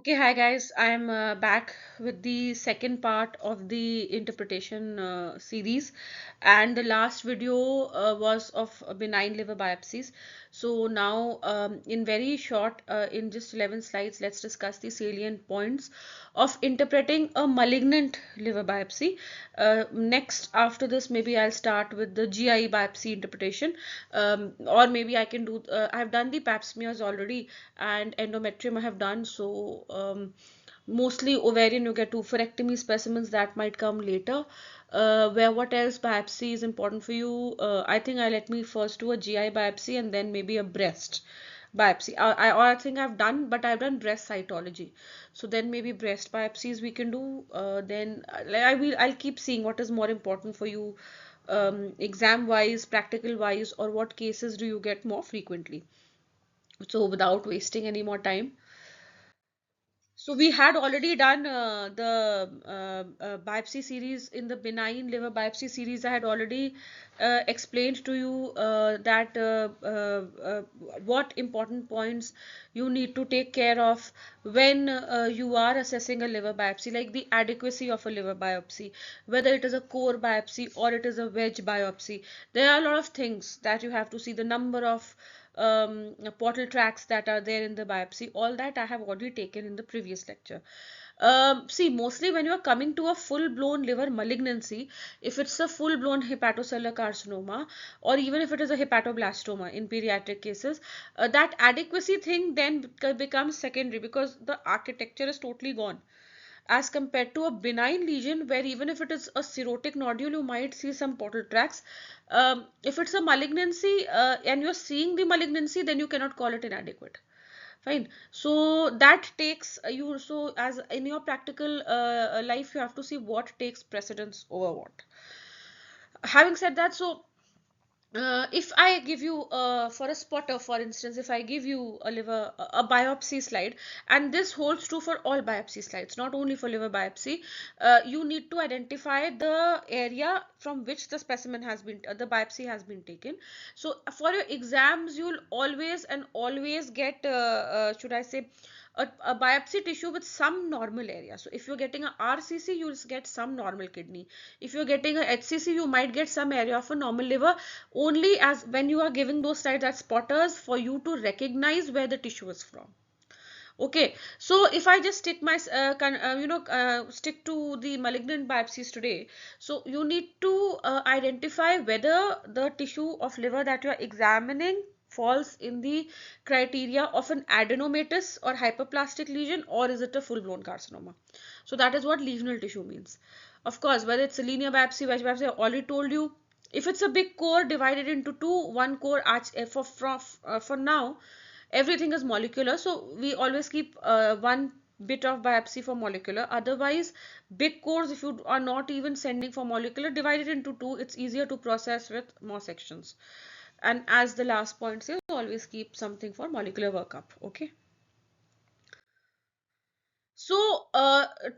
Okay, hi guys. I'm back with the second part of the interpretation series, and the last video was of benign liver biopsies. So now, in very short, in just 11 slides, let's discuss the salient points of interpreting a malignant liver biopsy. Next, after this, maybe I'll start with the GI biopsy interpretation, or maybe I can do. I've done the pap smears already, and endometrium I have done. So mostly ovarian, you get oophorectomy specimens that might come later. Where what else biopsy is important for you? I think I let me first do a GI biopsy and then maybe a breast biopsy. I think I've done, but I've done breast cytology. So then maybe breast biopsies we can do. Then I'll keep seeing what is more important for you, exam wise, practical wise, or what cases do you get more frequently. So without wasting any more time. So we had already done the biopsy series in the benign liver biopsy series. I had already explained to you that what important points you need to take care of when you are assessing a liver biopsy, like the adequacy of a liver biopsy, whether it is a core biopsy or it is a wedge biopsy. There are a lot of things that you have to see, the number of portal tracks that are there in the biopsy. All that I have already taken in the previous lecture. See, mostly when you are coming to a full-blown liver malignancy, if it's a full-blown hepatocellular carcinoma, or even if it is a hepatoblastoma in pediatric cases, that adequacy thing then becomes secondary because the architecture is totally gone, as compared to a benign lesion where even if it is a cirrhotic nodule you might see some portal tracks. If it's a malignancy and you're seeing the malignancy, then you cannot call it inadequate. Fine. So that takes you, so as in your practical life, you have to see what takes precedence over what. Having said that, so if I give you for a spotter, for instance, if I give you a liver a biopsy slide, and this holds true for all biopsy slides, not only for liver biopsy, you need to identify the area from which the specimen has been, the biopsy has been taken. So for your exams, you'll always and always get, should I say, a biopsy tissue with some normal area. So if you're getting a RCC, you'll get some normal kidney. If you're getting a HCC, you might get some area of a normal liver, only as when you are giving those slides as spotters for you to recognize where the tissue is from. Okay, so if I just stick my, stick to the malignant biopsies today, so you need to identify whether the tissue of liver that you are examining falls in the criteria of an adenomatous or hyperplastic lesion, or is it a full-blown carcinoma. So that is what lesional tissue means. Of course, whether it's a linear biopsy, wedge biopsy, I already told you. If it's a big core divided into two, one core for now everything is molecular, so we always keep one bit of biopsy for molecular. Otherwise, big cores, if you are not even sending for molecular, divide it into two, it's easier to process with more sections. And as the last point says, always keep something for molecular workup. Okay. So,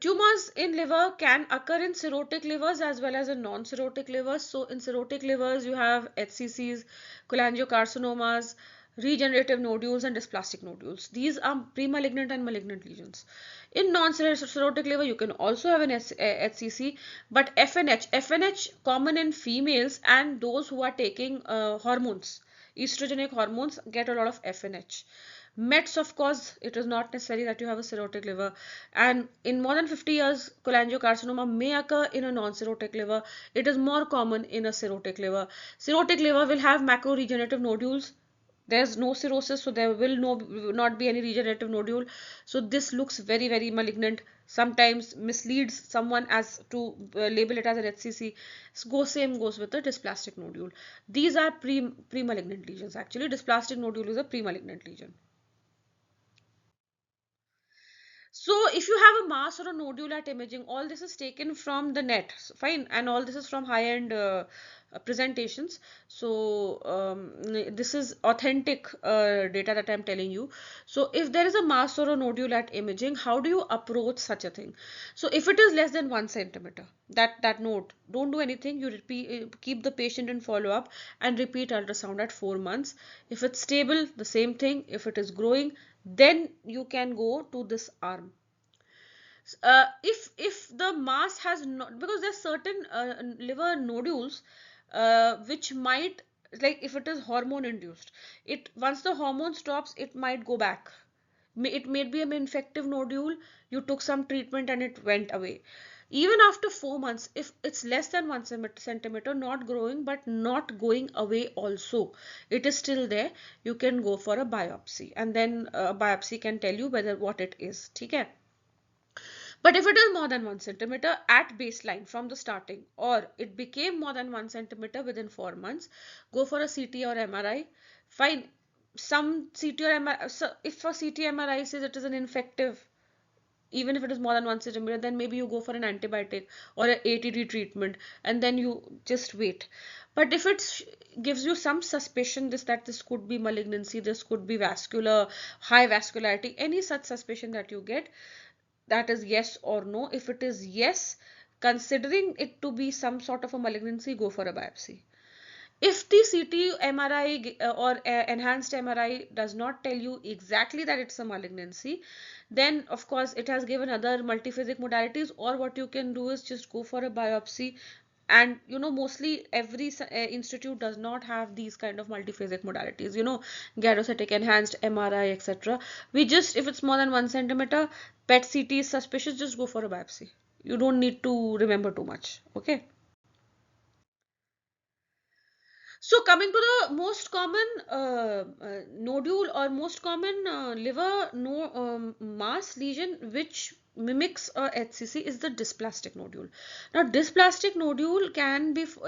tumors in liver can occur in cirrhotic livers as well as in non-cirrhotic livers. So, in cirrhotic livers, you have HCCs, cholangiocarcinomas, regenerative nodules, and dysplastic nodules. These are pre-malignant and malignant lesions. In non-cirrhotic liver, you can also have an HCC, but FNH common in females and those who are taking hormones, estrogenic hormones, get a lot of FNH. Mets, of course, it is not necessary that you have a cirrhotic liver. And in more than 50 years, cholangiocarcinoma may occur in a non-cirrhotic liver. It is more common in a cirrhotic liver. Cirrhotic liver will have macro-regenerative nodules. There's no cirrhosis, so there will not be any regenerative nodule. So this looks very, very malignant. Sometimes misleads someone as to label it as an HCC. Same goes with the dysplastic nodule. These are pre-malignant lesions. Actually, dysplastic nodule is a pre-malignant lesion. So if you have a mass or a nodule at imaging, all this is taken from the net, fine, and all this is from high-end presentations. So this is authentic data that I'm telling you. So if there is a mass or a nodule at imaging, how do you approach such a thing? So if it is less than 1 centimeter, that node, don't do anything. You keep the patient in follow-up and repeat ultrasound at 4 months. If it's stable, the same thing. If it is growing, then you can go to this arm. If the mass has not, because there's certain liver nodules which might, like if it is hormone induced, it once the hormone stops it might go back. It may be an infective nodule, you took some treatment and it went away. Even after 4 months, if it's less than 1 centimeter, not growing but not going away also, it is still there, you can go for a biopsy, and then a biopsy can tell you whether what it is. Okay. But if it is more than 1 centimeter at baseline from the starting, or it became more than 1 centimeter within 4 months, go for a CT or MRI. Fine. Some CT or MRI, so if a CT MRI says it is an infective, even if it is more than 1 centimeter, then maybe you go for an antibiotic or a ATD treatment, and then you just wait. But if it gives you some suspicion that this could be malignancy, this could be vascular, high vascularity, any such suspicion that you get, that is yes or no. If it is yes, considering it to be some sort of a malignancy, go for a biopsy. If the CT, MRI or enhanced MRI does not tell you exactly that it's a malignancy, then of course it has given other multiphasic modalities, or what you can do is just go for a biopsy. And mostly every institute does not have these kind of multiphasic modalities, garocytic, enhanced, MRI, etc. We just, if it's more than 1 centimeter, PET CT is suspicious, just go for a biopsy. You don't need to remember too much. Okay. So coming to the most common nodule, or most common liver no mass lesion which mimics a HCC, is the dysplastic nodule. Now dysplastic nodule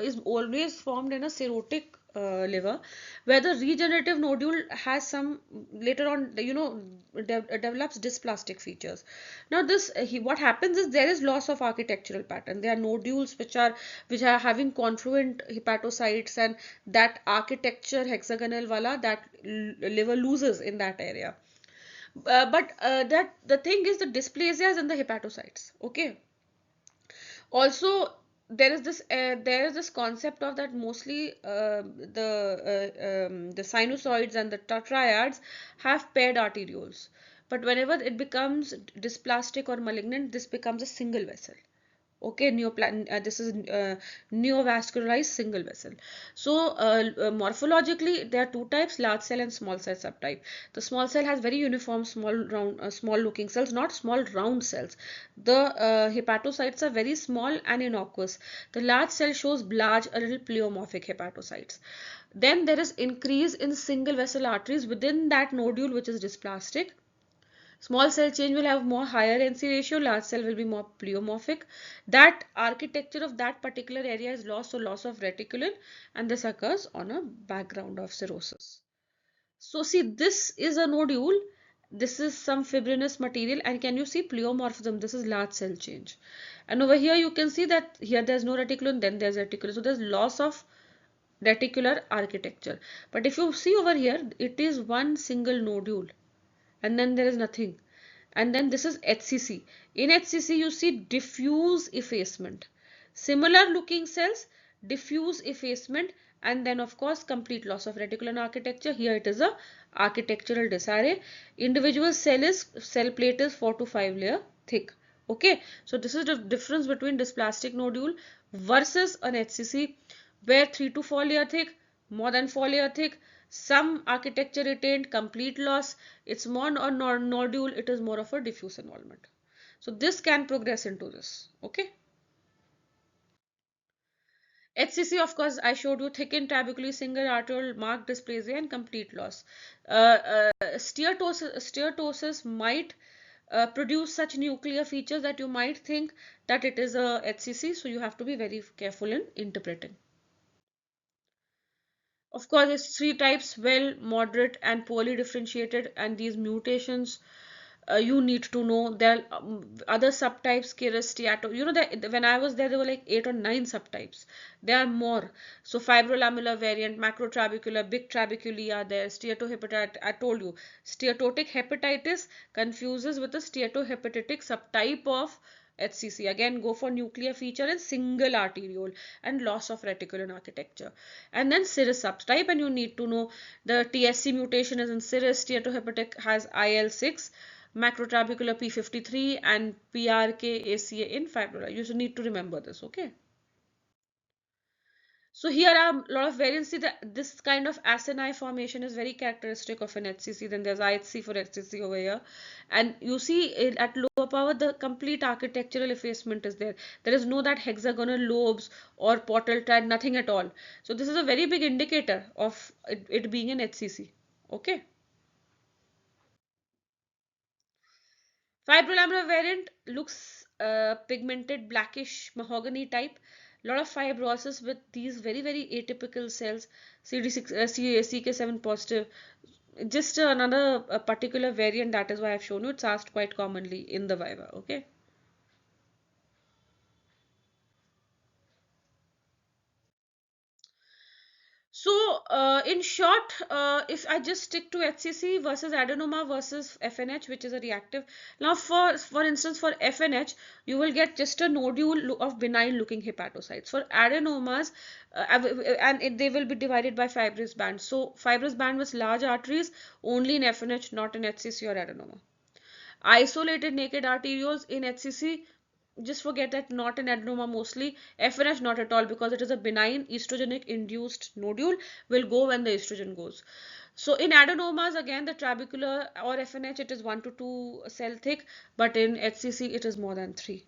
is always formed in a cirrhotic liver, where the regenerative nodule has some, later on, develops dysplastic features. Now this what happens is there is loss of architectural pattern. There are nodules which are having confluent hepatocytes, and that architecture hexagonal wala, that liver loses in that area. But that the thing is, the dysplasia is in the hepatocytes. Okay. Also, there is this concept of that mostly the sinusoids and the triads have paired arterioles, but whenever it becomes dysplastic or malignant, this becomes a single vessel. Okay, this is neovascularized single vessel. So morphologically there are two types: large cell and small cell subtype. The small cell has very uniform small round small looking cells, not small round cells. The hepatocytes are very small and innocuous. The large cell shows large, a little pleomorphic hepatocytes. Then there is increase in single vessel arteries within that nodule which is dysplastic. Small cell change will have more higher NC ratio, large cell will be more pleomorphic. That architecture of that particular area is lost, so loss of reticulin, and this occurs on a background of cirrhosis. So see, this is a nodule, this is some fibrinous material, and can you see pleomorphism? This is large cell change. And over here you can see that here there's no reticulin, then there's reticulin. So there's loss of reticular architecture. But if you see over here, it is one single nodule, and then there is nothing. And then this is HCC. In HCC you see diffuse effacement, similar looking cells, diffuse effacement, and then of course complete loss of reticular architecture. Here it is a architectural disarray. Individual cell plate is 4 to 5 layer thick. Okay, so this is the difference between dysplastic nodule versus an HCC, where 3 to 4 layer thick, more than 4 layer thick, some architecture retained, complete loss. It's more a nodule, it is more of a diffuse involvement. So this can progress into this. Okay. HCC, of course, I showed you thickened trabecularly single arteriole, marked dysplasia, and complete loss. Steatosis might produce such nuclear features that you might think that it is a HCC, so you have to be very careful in interpreting. Of course, it's three types: well, moderate, and poorly differentiated. And these mutations, you need to know. There are other subtypes, Keras, Steato. That when I was there, there were like 8 or 9 subtypes. There are more. So fibrolamellar variant, macrotrabecular, big trabeculae are there. Steatohepatitis, I told you. Steatotic hepatitis confuses with a steatohepatitic subtype of HCC. Again, go for nuclear feature and single arteriole and loss of reticulin architecture. And then serous subtype, and you need to know the TSC mutation is in serous, steatohepatic has IL-6, macrotrabecular P53, and PRK ACA in fibrola. You should need to remember this, okay? So here are a lot of variants. See that this kind of acini formation is very characteristic of an HCC. Then there's IHC for HCC over here. And you see at lower power, the complete architectural effacement is there. There is no that hexagonal lobes or portal trad, nothing at all. So this is a very big indicator of it being an HCC. Okay. Fibrolaminar variant looks pigmented blackish mahogany type. Lot of fibrosis with these very very atypical cells, CD6, CK7 positive. Just another particular variant, that is why I've shown you. It's asked quite commonly in the Viva. Okay. So, in short, if I just stick to HCC versus adenoma versus FNH, which is a reactive. Now, for instance, for FNH, you will get just a nodule of benign looking hepatocytes. For adenomas, they will be divided by fibrous bands. So, fibrous band with large arteries only in FNH, not in HCC or adenoma. Isolated naked arterioles in HCC, just forget that, not in adenoma mostly. FNH not at all, because it is a benign estrogenic induced nodule, will go when the estrogen goes. So in adenomas, again, the trabecular or FNH, it is 1 to 2 cell thick, but in HCC it is more than 3.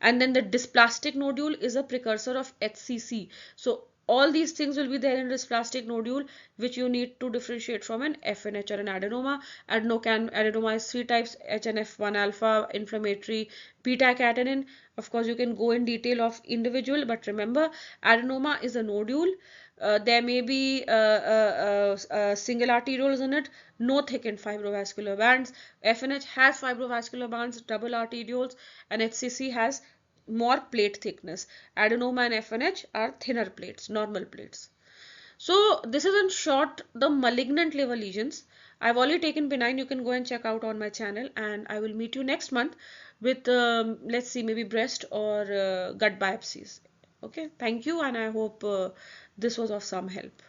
And then the dysplastic nodule is a precursor of HCC. So all these things will be there in dysplastic nodule, which you need to differentiate from an FNH or an adenoma. Adenoma is 3 types: HNF1 alpha, inflammatory, beta-catenin. Of course, you can go in detail of individual, but remember, adenoma is a nodule. There may be single arterioles in it, no thickened fibrovascular bands. FNH has fibrovascular bands, double arterioles, and HCC has more plate thickness. Adenoma and FNH are thinner plates, normal plates. So this is in short the malignant liver lesions. I've already taken benign. You can go and check out on my channel, and I will meet you next month with let's see, maybe breast or gut biopsies. Okay, thank you, and I hope this was of some help.